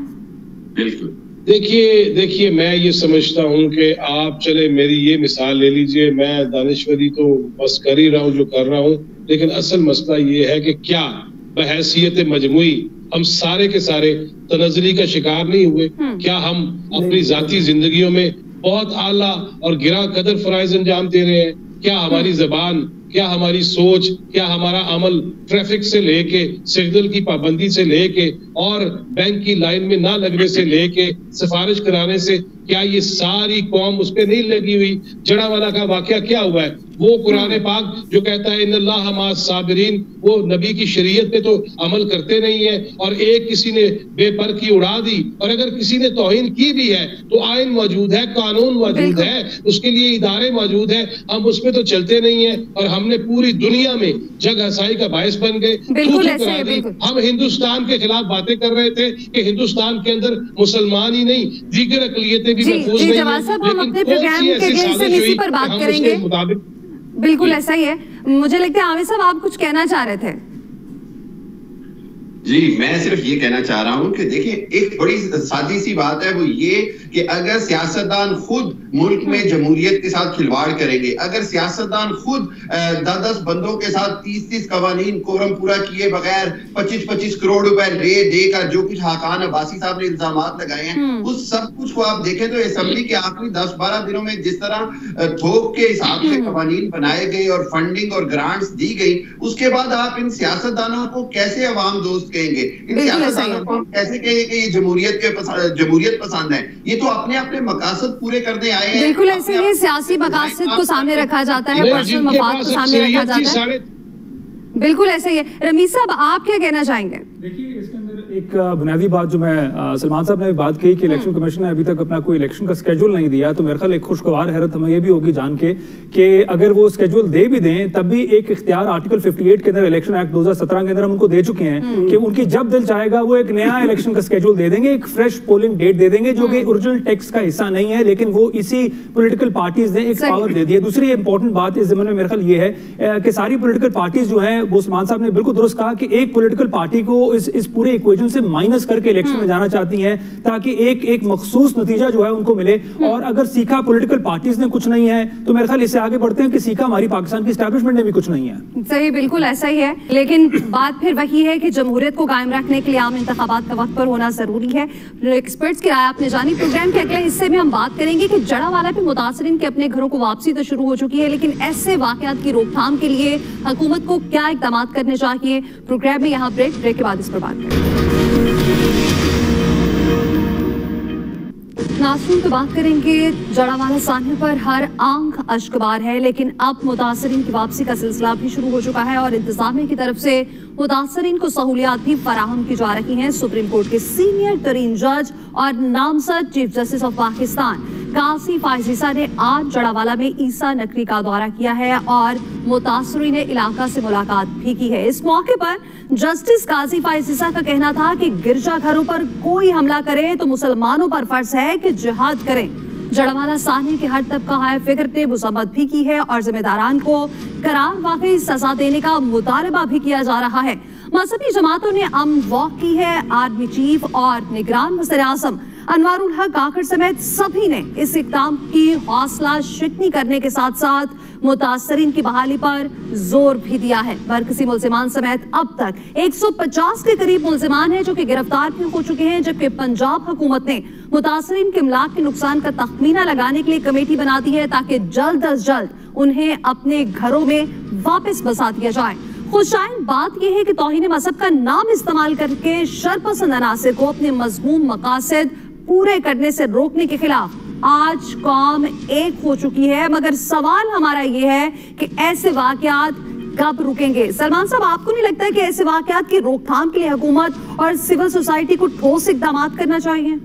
बिल्कुल। देखिए मैं ये समझता हूँ कि आप चले मेरी ये मिसाल ले लीजिए, मैं दानिश्वरी तो बस कर ही रहा हूँ जो कर रहा हूँ, लेकिन असल मसला ये है कि क्या बहैसियत मजमुई हम सारे के सारे तनज़्ज़ुली का शिकार नहीं हुए? क्या हम अपनी जाती जिंदगियों में बहुत आला और गिरा कदर फराइज अंजाम दे रहे हैं? क्या हमारी जबान, क्या हमारी सोच, क्या हमारा अमल ट्रैफिक से लेके सिग्नल की पाबंदी से लेके और बैंक की लाइन में ना लगने से लेके सिफारिश कराने से, क्या ये सारी कौम उस पर नहीं लगी हुई? जड़ावाला का वाकया क्या हुआ है? वो कुरान पाक जो कहता है इन्नल्लाह मअस साबिरीन, वो नबी की शरीयत पे तो अमल करते नहीं है, और एक किसी ने बेपरखी उड़ा दी, और अगर किसी ने तौहीन की भी है तो आइन मौजूद है, कानून मौजूद है, उसके लिए इदारे मौजूद है, हम उसमें तो चलते नहीं है, और हमने पूरी दुनिया में जग हसाई का बायस बन गए। हम हिंदुस्तान के खिलाफ बातें कर रहे थे कि हिंदुस्तान के अंदर मुसलमान ही नहीं दीगर अकलियतें भी महफूज नहीं है, मुताबिक बिल्कुल ऐसा ही है। मुझे लगता है आमिर साहब आप कुछ कहना चाह रहे थे। जी मैं सिर्फ ये कहना चाह रहा हूं कि देखिए एक बड़ी सादी सी बात है, वो ये कि अगर सियासतदान खुद मुल्क में जमहूरियत के साथ खिलवाड़ करेंगे, अगर सियासतदान खुद 10-10 बंदों के साथ 30-30 कवानीन कोरम पूरा किए बगैर 25-25 करोड़ रुपए देकर जो कुछ हाकान अब्बासी साहब ने इल्जाम लगाए हैं, उस सब कुछ को आप देखें तो असेंबली के आखिरी 10-12 दिनों में जिस तरह थोक के हिसाब से कवानीन बनाए गए और फंडिंग और ग्रांट्स दी गई, उसके बाद आप इन सियासतदानों को कैसे अवाम दोस्त कहेंगे? इन सियासतदानों को हम कैसे कहेंगे कि ये जमहूरियत पसंद है? ये तो अपने मकासद पूरे करने आए हैं। बिल्कुल ऐसे ही सियासी मकासद को सामने रखा जाता है, पर्सनल मफाद को सामने रखा जाता है। बिल्कुल ऐसे ही है। रमीज साहब, आप क्या कहना चाहेंगे? देखिए, इसके अंदर एक बुनियादी बात जो मैं सलमान साहब ने बात की कि इलेक्शन कमीशन ने अभी तक अपना कोई इलेक्शन का स्केड्यूल नहीं दिया, तो मेरे ख्याल एक खुशगवार हैरत हमें ये भी होगी जान के कि अगर वो स्केड्यूल दे भी दें तब भी एक इख्तियार आर्टिकल 58 के अंदर इलेक्शन एक्ट 2017 के अंदर हम उनको दे चुके हैं कि उनकी जब दिल चाहेगा वो एक नया इलेक्शन का स्केड्यूल दे देंगे, एक फ्रेश पोलिंग डेट दे देंगे जो कि ओरिजिनल टेक्स्ट का हिस्सा नहीं है, लेकिन वो इसी पोलिटिकल पार्टीज ने एक पावर दे दी है। दूसरी इंपॉर्टेंट बात इस ज़माने में मेरे ख्याल ये है कि सारी पोलिटिकल पार्टीज जो है, वो सलमान साहब ने बिल्कुल दुरुस्त कहा कि एक पोलिटिकल पार्टी को इस पूरे इक्वेशन से माइनस करके इलेक्शन में जाना चाहती हैं ताकि एक मखसूस नतीजा जो है उनको मिले। और अगर सीखा पॉलिटिकल पार्टीज ने कुछ नहीं है तो मेरे ख्याल इससे आगे बढ़ते हैं कि सीखा हमारी पाकिस्तान की एस्टैब्लिशमेंट ने भी कुछ नहीं है। सही, बिल्कुल ऐसा ही है। लेकिन बात फिर वही है कि जमहूरियत को कायम रखने के लिए आम इंतखाबात का वक्त पर होना जरूरी है। एक्सपर्ट्स की राय आपने जानी। प्रोग्राम के अगले हिस्से में हम बात करेंगे कि जड़ावाला पे मुतासरीन के अपने घरों को वापसी तो शुरू हो चुकी है, लेकिन ऐसे वाकयात की रोकथाम के लिए हुकूमत को क्या इकदाम करने चाहिए। प्रोग्राम में यहाँ ब्रेक के बाद इस पर बात करेंगे। नाज़रीन, तो बात करेंगे जड़ावाला साहने पर हर आंख अश्कबार है, लेकिन अब मुतासरीन की वापसी का सिलसिला भी शुरू हो चुका है और इंतजामिया की तरफ से मुतासरीन को सहूलियात भी फराहम की जा रही हैं। सुप्रीम कोर्ट के सीनियर तरीन जज और नामजद चीफ जस्टिस ऑफ पाकिस्तान काजी फाइज ईसा ने आज जड़ावाला में ईसा नकवी का दौरा किया है और मुतासरीन इलाका से मुलाकात भी की है। इस मौके पर जस्टिस काजी फाइज ईसा का कहना था कि गिरजाघरों पर कोई हमला करे तो मुसलमानों पर फर्ज है कि जिहाद करें। जड़ावाला साहने के हर तबका हाय फिक्र ने मुसम्मत भी की है और जिम्मेदारान को करार वाकई सजा देने का मुतालबा भी किया जा रहा है। मजहबी जमातों ने अमन वॉक की है। आर्मी चीफ और निगरान वज़ीर आज़म अनवारुल हक काकड़ समेत सभी ने इस इक़दाम की हौसला शिकनी करने के साथ साथ मुतासरीन की बहाली पर जोर भी दिया है। मरकजी मुल्जिमान समेत अब तक 150 के करीब मुल्जिमान हैं जो कि गिरफ्तार भी हो चुके हैं, जबकि पंजाब हुकूमत ने मुतासरीन के इमलाक के नुकसान का तखमीना लगाने के लिए कमेटी बना दी है ताकि जल्द अज जल्द उन्हें अपने घरों में वापस बसा दिया जाए। खुशाइन बात यह है कि तौहीन मजहब का नाम इस्तेमाल करके शरपसंद अनासिर को अपने मजमूम मकासद पूरे करने से रोकने के खिलाफ आज कौम एक हो चुकी है, मगर सवाल हमारा ये है कि ऐसे वाकयात कब रुकेंगे। सलमान साहब, आपको नहीं लगता है कि ऐसे वाकयात की रोकथाम के लिए हुकूमत और सिविल सोसाइटी को ठोस इकदाम करना चाहिए?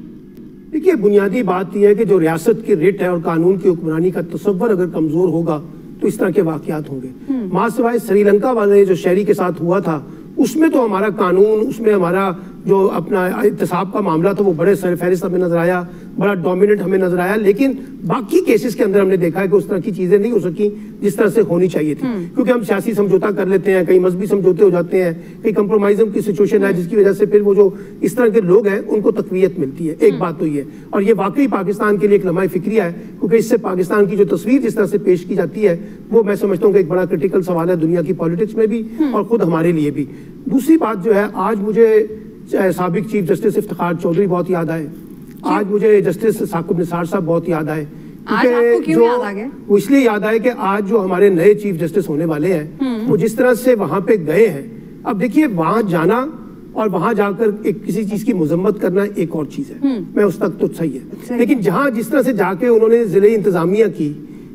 देखिए, बुनियादी बात यह है कि जो रियासत की रिट है और कानून की हुक्मरानी का तसव्वुर अगर कमजोर होगा तो इस तरह के वाकयात होंगे। मां सिवाय श्रीलंका वाले जो शहरी के साथ हुआ था उसमें तो हमारा कानून, उसमें हमारा जो अपना एहतसाब का मामला था वो बड़े सरफहरिस्त हमें नजर आया, बड़ा डोमिनेंट हमें नजर आया, लेकिन बाकी केसेस के अंदर हमने देखा है कि उस तरह की चीजें नहीं हो सकी जिस तरह से होनी चाहिए थी। क्योंकि हम सियासी समझौता कर लेते हैं, कई मजहबी समझौते हो जाते हैं, कई कंप्रोमाइजम की सिचुएशन है जिसकी वजह से फिर वो जो इस तरह के लोग हैं उनको तकवीयत मिलती है। एक बात तो ये, और ये वाकई पाकिस्तान के लिए एक लम्हा फिक्रिया है, क्योंकि इससे पाकिस्तान की जो तस्वीर जिस तरह से पेश की जाती है वो मैं समझता हूँ कि एक बड़ा क्रिटिकल सवाल है दुनिया की पॉलिटिक्स में भी और खुद हमारे लिए भी। दूसरी बात जो है, आज मुझे साबिक चीफ जस्टिस इफ्तिखार चौधरी बहुत याद आए, आज मुझे जस्टिस साकिब निसार साहब बहुत याद आए। आज आपको क्यों याद आ गए? वो इसलिए याद आए कि आज जो हमारे नए चीफ जस्टिस होने वाले हैं वो जिस तरह से वहां पे गए हैं, अब देखिए वहां जाना और वहां जाकर एक किसी चीज की मजम्मत करना एक और चीज है, मैं उस तक तो सही है, लेकिन जहां जिस तरह से जाके उन्होंने जिले इंतजामिया की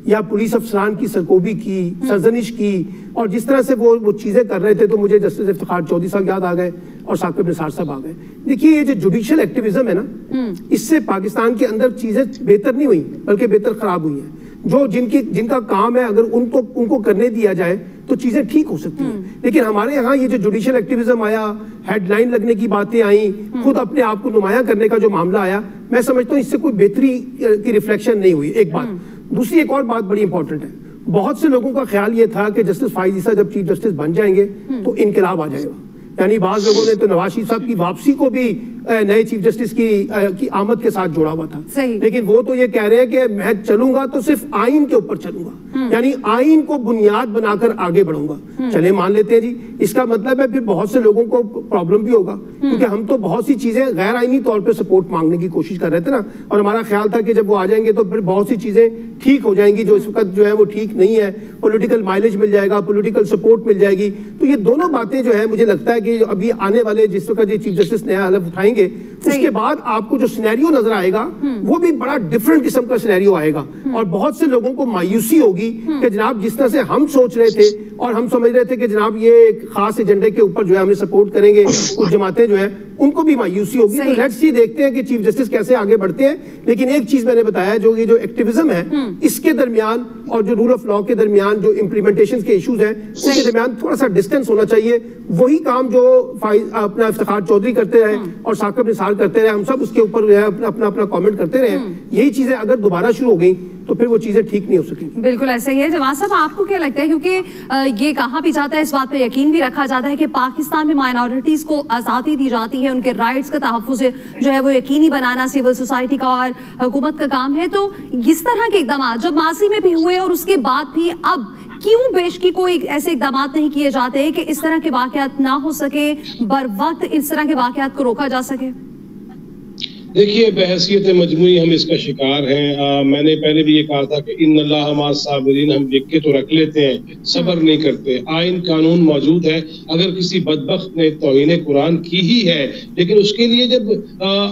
या पुलिस अफसरान की सरकोबी की, सरजनिश की, और जिस तरह से वो चीजें कर रहे थे, तो मुझे जस्टिस इफ्तिखार चौधरी साहब याद आ गए और साकिब निसार साहब आ गए। देखिए, ये जो जुडिशियल एक्टिविज्म है ना, इससे पाकिस्तान के अंदर चीजें बेहतर नहीं हुई बल्कि बेहतर खराब हुई हैं। जो जिनका काम है अगर उनको करने दिया जाए तो चीजें ठीक हो सकती हैं, लेकिन हमारे यहाँ ये जो जुडिशियल एक्टिविज्म आया, हेडलाइन लगने की बातें आई, खुद अपने आप को नुमाया करने का जो मामला आया, मैं समझता हूँ इससे कोई बेहतरी की रिफ्लेक्शन नहीं हुई। एक बात। दूसरी एक और बात बड़ी इंपॉर्टेंट है, बहुत से लोगों का ख्याल ये था कि जस्टिस फाइज ईसा जब चीफ जस्टिस बन जाएंगे तो इनकलाब आ जाएगा, यानी बाज लोगों ने तो नवाज शरीफ साहब की वापसी को भी नए चीफ जस्टिस की आमद के साथ जुड़ा हुआ था। सही। लेकिन वो तो ये कह रहे हैं कि मैं चलूंगा तो सिर्फ आइन के ऊपर चलूंगा, यानी आइन को बुनियाद बनाकर आगे बढ़ूंगा। चले मान लेते हैं जी, इसका मतलब है फिर बहुत से लोगों को प्रॉब्लम भी होगा, क्योंकि हम तो बहुत सी चीजें गैर आईनी तौर पे सपोर्ट मांगने की कोशिश कर रहे थे ना, और हमारा ख्याल था कि जब वो आ जाएंगे तो फिर बहुत सी चीजें ठीक हो जाएंगी जो इस वक्त जो है वो ठीक नहीं है, पॉलिटिकल माइलेज मिल जाएगा, पॉलिटिकल सपोर्ट मिल जाएगी। तो ये दोनों बातें जो है मुझे लगता है कि अभी आने वाले जिस वक्त चीफ जस्टिस नया हलफ उठाएंगे उसके बाद आपको जो सिनेरियो नजर आएगा वो भी बड़ा डिफरेंट किस्म का सिनेरियो आएगा, और बहुत से लोगों को मायूसी होगी कि जनाब जिस तरह से हम सोच रहे थे और हम समझ रहे थे कि जनाब ये एक खास एजेंडे के ऊपर जो है हमें सपोर्ट करेंगे, कुछ जमातें जो है उनको भी मायूसी होगी। तो लेट्स सी, देखते हैं कि चीफ जस्टिस कैसे आगे बढ़ते हैं। लेकिन एक चीज मैंने बताया जो ये जो एक्टिविज्म है इसके दरमियान और जो रूल ऑफ लॉ के दरमियान जो इंप्लीमेंटेशन के इश्यूज हैं उसके दरमियान थोड़ा सा डिस्टेंस होना चाहिए। वही काम जो अपना इफ्तिखार चौधरी करते रहे और साकिब निसार करते रहे, हम सब उसके ऊपर जो है अपना अपना कमेंट करते रहे, यही चीजें अगर दोबारा शुरू हो गई तो फिर वो चीजें ठीक नहीं हो सकेंगी। बिल्कुल ऐसे ही है। जवान साहब, आपको क्या लगता है, क्योंकि ये कहा भी जाता है, इस बात पे यकीन भी रखा जाता है कि पाकिस्तान में माइनॉरिटीज को आजादी दी जाती है, उनके राइट्स का तहफ्फुज़ जो है वो यकीनी बनाना सिविल सोसाइटी का और हुकूमत का काम है। तो इस तरह के इकदाम जब माजी में भी हुए और उसके बाद भी अब क्यों पेश की कोई ऐसे इकदाम नहीं किए जाते कि इस तरह के वाकयात ना हो सके, बर वक्त इस तरह के वाकयात को रोका जा सके? देखिए, बहैसियत मजमूई हम इसका शिकार हैं। मैंने पहले भी ये कहा था कि इन्नल्लाह मअ साबिरीन, हम लिख के तो रख लेते हैं, सब्र नहीं करते। आइन कानून मौजूद है, अगर किसी बदबख्त ने तौहीन कुरान की ही है, लेकिन उसके लिए जब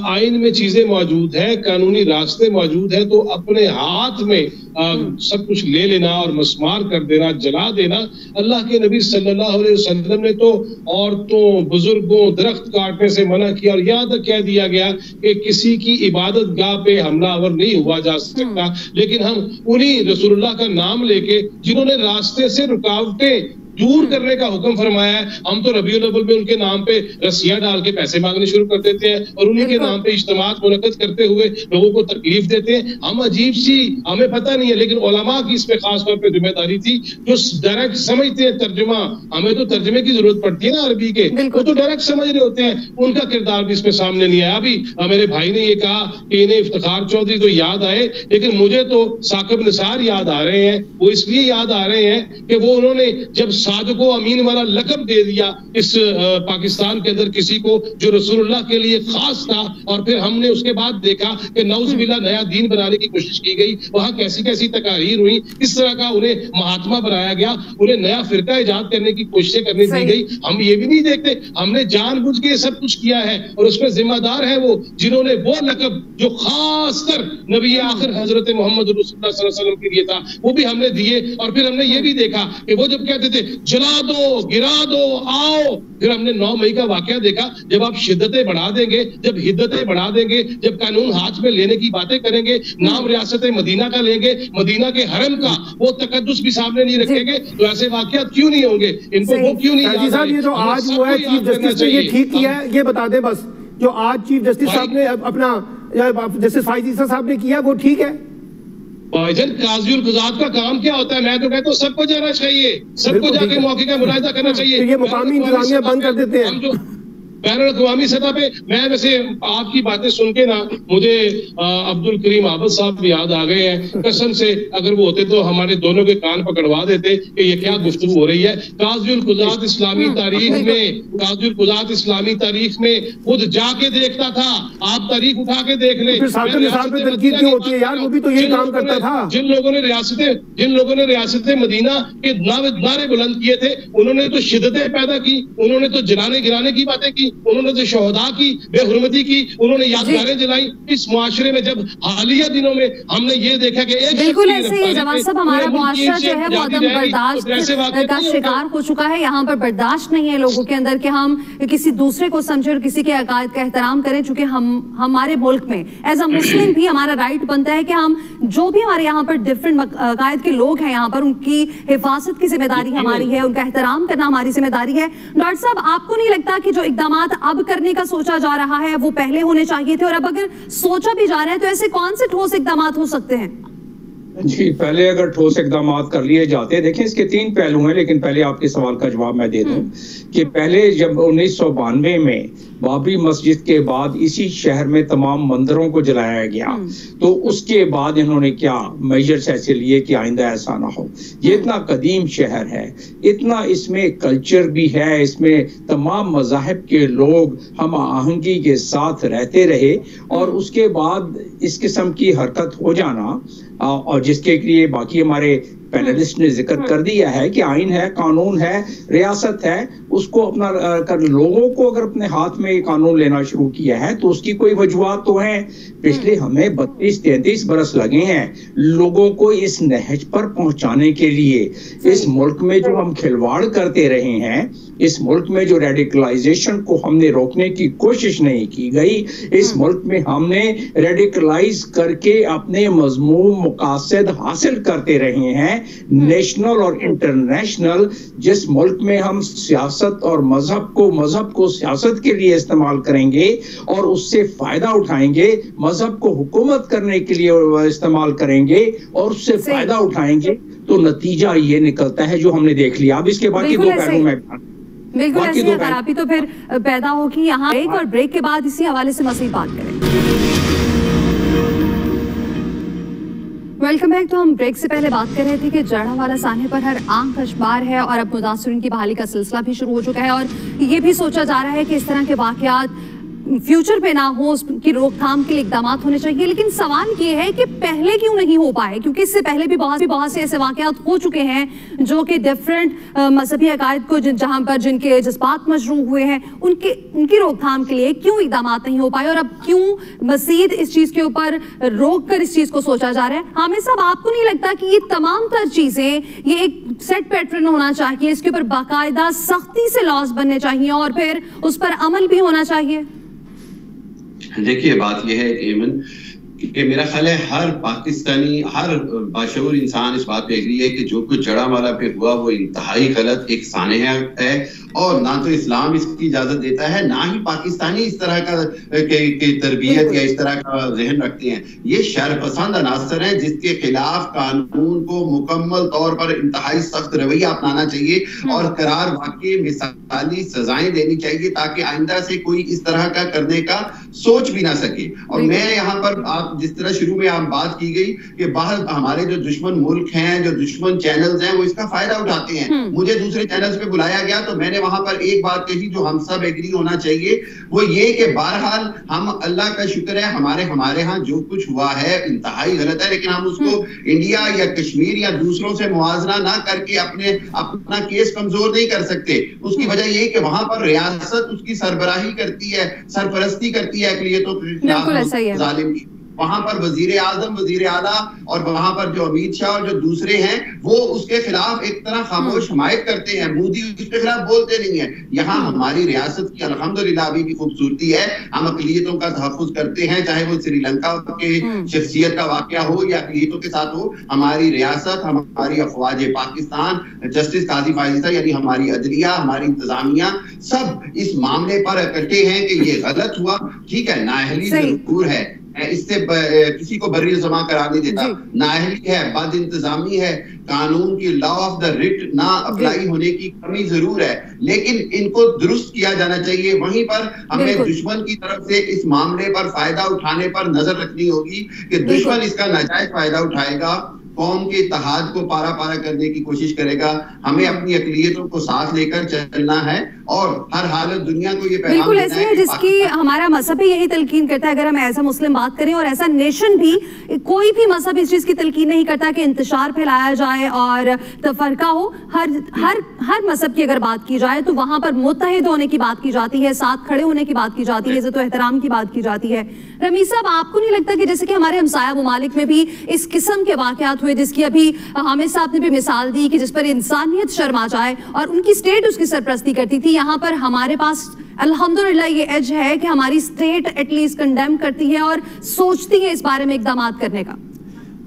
आइन में चीजें मौजूद है, कानूनी रास्ते मौजूद है, तो अपने हाथ में सब कुछ ले लेना और मस्मार कर देना, जला देना। अल्लाह के नबी सल्लल्लाहु अलैहि वसल्लम ने तो औरतों, बुजुर्गों, दरख्त काटने से मना किया, और यहाँ तक कह दिया गया कि किसी की इबादत गाह पे हमलावर नहीं हुआ जा सकता। लेकिन हम उन्हीं रसूलुल्लाह का नाम लेके, जिन्होंने रास्ते से रुकावटें दूर करने का हुक्म फरमाया है, हम तो रबीउल अव्वल में उनके नाम पे रस्सियां डाल के पैसे मांगने शुरू कर देते हैं और उन्हीं के नाम पे इज्तिमात मुनक्कद करते हुए लोगों को तकलीफ देते हैं। हम अजीब सी, हमें पता नहीं है, लेकिन उलमा की इस पे खास तौर पे जिम्मेदारी थी, जो डायरेक्ट समझते हैं तर्जुमा। हमें तो तर्जुमे की जरूरत पड़ती है ना अरबी के, वो तो डायरेक्ट समझ रहे होते हैं, उनका किरदार भी इसमें सामने नहीं आया। अभी मेरे भाई ने ये कहा कि इन्हें इफ्तिखार चौधरी तो याद आए, लेकिन मुझे तो साकिब निसार याद आ रहे हैं। वो इसलिए याद आ रहे हैं कि वो उन्होंने जब सादिको अमीन वाला लक़ब दे दिया इस पाकिस्तान के अंदर किसी को जो रसूलुल्लाह के लिए खास था, और फिर हमने उसके बाद देखा कि नौज़ुबिल्लाह नया दीन बनाने की कोशिश की गई, वहां कैसी कैसी तकारीर हुई, इस तरह का उन्हें महात्मा बनाया गया, उन्हें नया फिरका इजाद करने की कोशिशें करने दी गई। हम ये भी नहीं देखते, हमने जानबूझ के सब कुछ किया है, और उसमें जिम्मेदार है वो जिन्होंने वो लक़ब जो खास कर नबी आखिर हजरत मोहम्मद रसूलुल्लाह सल्लल्लाहु अलैहि वसल्लम के लिए था, वो भी हमने दिए। और फिर हमने ये भी देखा कि वो जब कहते थे जला दो, गिरा दो, आओ, फिर हमने 9 मई का वाकया देखा, जब आप शिद्दतें बढ़ा देंगे, जब हिद्दतें बढ़ा देंगे, जब कानून हाथ में लेने की बातें करेंगे, नाम रियासत मदीना का लेंगे, मदीना के हरम का वो तकद्दुस भी सामने नहीं रखेंगे, तो ऐसे वाकयात क्यों नहीं होंगे? इनको वो क्यों नहीं याद साहब, ये जो आज हुआ है चीफ जस्टिस ने ये ठीक किया है, ये बता दें बस, जो आज चीफ जस्टिस साहब ने अपना जस्टिस फाइज ईसा साहब ने किया वो ठीक है? भाईजान, काज़ी क़ुज़ात का काम क्या होता है? मैं तो कहता हूँ सबको जाना चाहिए, सबको जाके मौके का मुलाहिजा करना चाहिए। तो ये मुकामी इंतजामिया बंद कर देते हैं। बैनुल-अक़वामी सतह पे मैं वैसे आपकी बातें सुन के ना मुझे अब्दुल करीम आबद साहब याद आ गए हैं। कसम से अगर वो होते तो हमारे दोनों के कान पकड़वा देते कि ये क्या गुफ्तगू हो रही है। काज़ुल क़ुज़ात इस्लामी तारीख में, काज़ुल क़ुज़ात इस्लामी तारीख में खुद जाके देखता था। आप तारीख उठा के देख लें, साकिब निसार पे तनकीद क्यों होती है यार? वो भी तो यही काम करता था। जिन लोगों ने रियासत मदीना के नारे बुलंद किए थे, उन्होंने तो शिद्दतें पैदा की, उन्होंने तो जलाने गिराने की बातें की, उन्होंने तो शोहदा की बेहुरमती की, उन्होंने यादगारें जलाई। इस मुआशरे में जब हालिया दिनों में हमने ये देखा कि एक बिल्कुल ऐसे ही जवान साहब, हमारा मुआशरा जो है वो अदम बर्दाश्त का शिकार हो चुका है। यहाँ पर बर्दाश्त नहीं है लोगों के अंदर कि हम किसी दूसरे को समझे और किसी के अकायद का एहतराम करें। चूंकि हमारे मुल्क में एज अ मुस्लिम भी हमारा राइट बनता है कि हम जो भी हमारे यहाँ पर डिफरेंट अकायद के लोग हैं, यहाँ पर उनकी हिफाजत की जिम्मेदारी हमारी है, उनका एहतराम करना हमारी जिम्मेदारी है। डॉक्टर साहब, आपको नहीं लगता कि जो इकदाम अब करने का सोचा जा रहा है वो पहले होने चाहिए थे? और अब अगर सोचा भी जा रहा है तो ऐसे कौन से ठोस इकदाम हो सकते हैं? जी, पहले अगर ठोस इकदाम कर लिए जाते, देखें इसके 3 पहलू हैं, लेकिन पहले आपके सवाल का जवाब मैं दे दूं कि पहले जब 1992 में बाबरी मस्जिद के बाद इसी शहर में तमाम मंदिरों को जलाया गया, तो उसके बाद इन्होंने क्या मेजर्स ऐसे लिए कि आइंदा ऐसा ना हो। ये इतना कदीम शहर है, इतना इसमें कल्चर भी है, इसमें तमाम मज़ाहिब के लोग हम आहंगी के साथ रहते रहे, और उसके बाद इस किस्म की हरकत हो जाना, और जिसके लिए बाकी हमारे पैनलिस्ट ने जिक्र कर दिया है कि आइन है, कानून है, रियासत है, उसको अपना कर लोगों को अगर अपने हाथ में कानून लेना शुरू किया है तो उसकी कोई वजूहत तो है। पिछले हमें 32-33 बरस लगे हैं लोगों को इस नहज पर पहुंचाने के लिए। इस मुल्क में जो हम खिलवाड़ करते रहे हैं, इस मुल्क में जो रेडिकलाइजेशन को हमने रोकने की कोशिश नहीं की गई, इस मुल्क में हमने रेडिकलाइज करके अपने मजमूम मकासद हासिल करते रहे हैं, नेशनल और इंटरनेशनल। जिस मुल्क में हम सियासत और मजहब को सियासत के लिए इस्तेमाल करेंगे और उससे फायदा उठाएंगे, मजहब को हुकूमत करने के लिए इस्तेमाल करेंगे और उससे फायदा उठाएंगे, तो नतीजा ये निकलता है जो हमने देख लिया। अब इसके बाकी दो पहलू में बिल्कुल ऐसी खराबी तो फिर पैदा होगी। यहाँ ब्रेक, और ब्रेक के बाद इसी हवाले से मज़ीद बात करेंगे। Welcome back. तो हम ब्रेक से पहले बात कर रहे थे कि जड़ावाला सान्हे पर हर आंख अखबार है और अब मुतासरीन की बहाली का सिलसिला भी शुरू हो चुका है, और ये भी सोचा जा रहा है कि इस तरह के वाकयात फ्यूचर पे ना हो, उसकी रोकथाम के लिए इकदाम होने चाहिए। लेकिन सवाल ये है कि पहले क्यों नहीं हो पाए, क्योंकि इससे पहले भी बहुत से ऐसे वाकयात हो चुके हैं जो कि डिफरेंट मजहबी अकायद को जहां पर जिनके जज्बात मजरूह हुए हैं, उनकी रोकथाम के लिए क्यों इकदाम नहीं हो पाए, और अब क्यों मजीद इस चीज के ऊपर रोक कर इस चीज को सोचा जा रहा है। हामिद साहब, आपको नहीं लगता कि ये तमाम तर चीजें, ये एक सेट पैटर्न होना चाहिए, इसके ऊपर बाकायदा सख्ती से लॉज बनने चाहिए और फिर उस पर अमल भी होना चाहिए? देखिए, बात यह है एमन कि मेरा ख्याल है हर पाकिस्तानी, हर बाशऊर इंसान इस बात पे एग्री है कि जो कुछ जड़ावाला पे हुआ वो इंतहाई गलत एक सानहा है, और ना तो इस्लाम इसकी इजाजत देता है, ना ही पाकिस्तानी इस तरह का के तरबियत या इस तरह का जहन रखते हैं। ये शरपसंद अनासर है जिसके खिलाफ कानून को मुकम्मल तौर पर इंतहाई सख्त रवैया अपनाना चाहिए और करार वाकई मिसाली सजाएं देनी चाहिए, ताकि आइंदा से कोई इस तरह का करने का सोच भी ना सके। और मैं यहाँ पर आप जिस तरह शुरू में आप बात की गई कि बाहर हमारे जो दुश्मन मुल्क हैं, जो दुश्मन चैनल्स हैं, वो इसका फायदा उठाते हैं। मुझे दूसरे चैनल्स पे बुलाया गया तो मैंने वहां पर एक बात कही जो हम सब एग्री होना चाहिए, वो ये कि बहरहाल हम अल्लाह का शुक्र है हमारे यहाँ जो कुछ हुआ है इंतहाई गलत है, लेकिन हम उसको इंडिया या कश्मीर या दूसरों से मुआवजा ना करके अपना केस कमजोर नहीं कर सकते। उसकी वजह यही कि वहां पर रियासत उसकी सरबराही करती है, सरपरस्ती करती है अक़लियतों के खिलाफ जालिम की। वहां पर वजीर आजम, वजीर आला और वहां पर जो अमित शाह और जो दूसरे हैं वो उसके खिलाफ एक तरह खामोश हमायत करते हैं, मोदी उसके खिलाफ बोलते नहीं है। यहाँ हमारी रियासत की अल्हम्दुलिल्लाह अभी भी खूबसूरती है, हम अक़लियतों का तहफ़्फ़ुज़ करते हैं, चाहे वो श्रीलंका के शख्सियत का वाक़या हो या अक़लियतों के साथ हो। हमारी रियासत, हमारी अफ़वाज पाकिस्तान, जस्टिस काज़ी फाइज़ यानी हमारी अदलिया, हमारी इंतजामिया सब इस मामले पर इकट्ठे हैं कि ये गलत हुआ। ठीक है, नाअहली जरूर है, इससे किसी को बर्री जमा करा नहीं देता, नाअहली है, बद इंतजामी है, कानून की लॉ ऑफ द रिट ना अप्लाई होने की कमी जरूर है, लेकिन इनको दुरुस्त किया जाना चाहिए। वहीं पर हमें दुश्मन की तरफ से इस मामले पर फायदा उठाने पर नजर रखनी होगी कि दुश्मन इसका नाजायज फायदा उठाएगा, कौम के इत्तेहाद को पारा पारा करने की कोशिश करेगा। हमें अपनी अक़लियतों को साथ लेकर चलना है और हर हालत दुनिया को ये पैगाम बिल्कुल ऐसे है जिसकी हमारा मजहब भी यही तलकीन करता है। अगर हम ऐसा मुस्लिम बात करें और ऐसा नेशन भी, कोई भी मजहब इस चीज की तलकीन नहीं करता कि इंतशार फैलाया जाए और तफरका हो। हर मजहब की अगर बात की जाए तो वहां पर मुत्तहिद होने की बात की जाती है, साथ खड़े होने की बात की जाती है, इज्जत व एहतराम की बात की जाती है। रमीज साहब, आपको नहीं लगता कि जैसे कि हमारे हमसाया ममालिक में भी इस किस्म के वाकयात हुए, जिसकी अभी हामिद साहब ने भी मिसाल दी कि जिस पर इंसानियत शर्मा जाए और उनकी स्टेट उसकी सरपरस्ती करती थी, यहाँ पर हमारे पास अल्हम्दुलिल्लाह ये एज है कि हमारी स्टेट एटलीस्ट कंडेम करती है और सोचती है इस बारे में इकदाम करने का?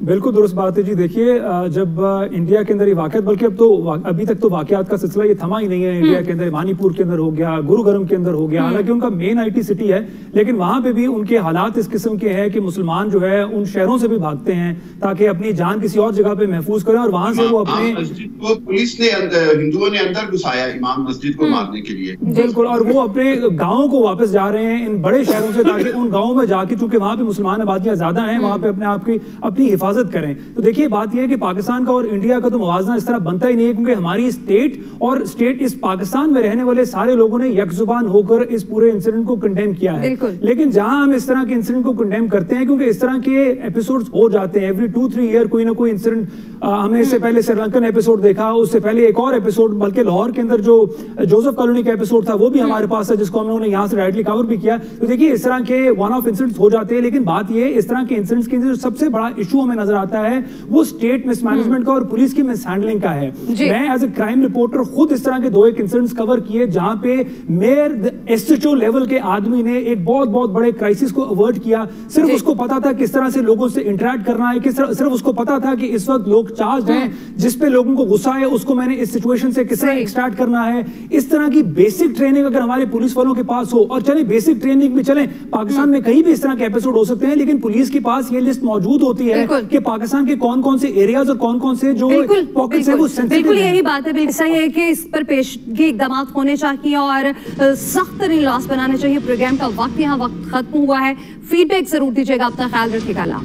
बिल्कुल दुरुस्त बात है जी। देखिए जब इंडिया के अंदर ये वाकयात, बल्कि अब तो अभी तक तो वाकयात का सिलसिला ये थमा ही नहीं है। इंडिया के अंदर मणिपुर के अंदर हो गया, गुरुग्राम के अंदर हो गया, हालांकि उनका मेन आईटी सिटी है, लेकिन वहां पे भी उनके हालात इस किस्म के हैं कि मुसलमान जो है उन शहरों से भी भागते हैं ताकि अपनी जान किसी और जगह पे महफूज करें, और वहां से वो अपने पुलिस ने हिंदुओं ने अंदर घुसाया इमाम मस्जिद को मारने के लिए। बिल्कुल, और वो अपने गाँव को वापस जा रहे हैं इन बड़े शहरों से, ताकि उन गाँव में जाके, चूंकि वहां पे मुसलमान आबादियां ज्यादा हैं, वहां पे अपने आप की अपनी हिफाजत करें। तो देखिए बात यह है कि पाकिस्तान का और इंडिया का तो मुवाजना इस तरह बनता ही नहीं है, क्योंकि हमारी स्टेट इस पाकिस्तान में रहने वाले सारे लोगों ने यकजुबान होकर इस पूरे इंसिडेंट को कंडेम किया है। लेकिन जहां हम इस तरह के इंसिडेंट को कंडेम करते हैं, क्योंकि इस तरह के एपिसोड्स हो जाते हैं एवरी 2-3 ईयर, कोई ना कोई इंसिडेंट। हमने इससे पहले श्रीलंकन एपिसोड देखा, उससे पहले एक और एपिसोड, बल्कि लाहौर के अंदर जो जोसेफ कॉलोनी का एपिसोड था वो भी हमारे पास है, जिसको हमने यहाँ से डायरेक्टली कवर भी किया। तो देखिए इस तरह के वन ऑफ इंसिडेंट्स हो जाते हैं, लेकिन बात यह इस तरह के इंसिडेंट्स के जो सबसे बड़ा इशू हमें नजर आता है वो स्टेट मिसमैनेजमेंट का और पुलिस की मिसहैंडलिंग का है। मैं एज ए क्राइम रिपोर्टर खुद इस तरह के 2-1 इंसिडेंट्स कवर किए जहां पे मेयर एसएचओ लेवल के आदमी ने एक बहुत बड़े क्राइसिस को अवर्ट किया। सिर्फ उसको पता था किस तरह से लोगों से इंटरेक्ट करना है, सिर्फ उसको पता था कि इस वक्त लोग चार्ज हैं, जिस पे लोगों को गुस्सा है उसको मैंने इस सिचुएशन से किस तरह एक्सट्रैक्ट करना है। इस तरह की बेसिक ट्रेनिंग अगर हमारे पुलिस वालों के पास हो, और चले बेसिक ट्रेनिंग में चले, पाकिस्तान में कहीं भी इस तरह के एपिसोड हो सकते हैं, लेकिन पुलिस के पास ये लिस्ट मौजूद होती है कि पाकिस्तान के कौन-कौन से एरियाज और कौन-कौन से जो पॉकेट्स हैं वो सेंसिटिव हैं। बिल्कुल यही बात है, बिल्कुल सही है कि इस पर पेशगी इकदाम होने चाहिए और सख्त तरीन लॉस बनाने चाहिए। प्रोग्राम का वक्त यहाँ खत्म हुआ है। फीडबैक जरूर दीजिएगा, अपना ख्याल रखिएगा।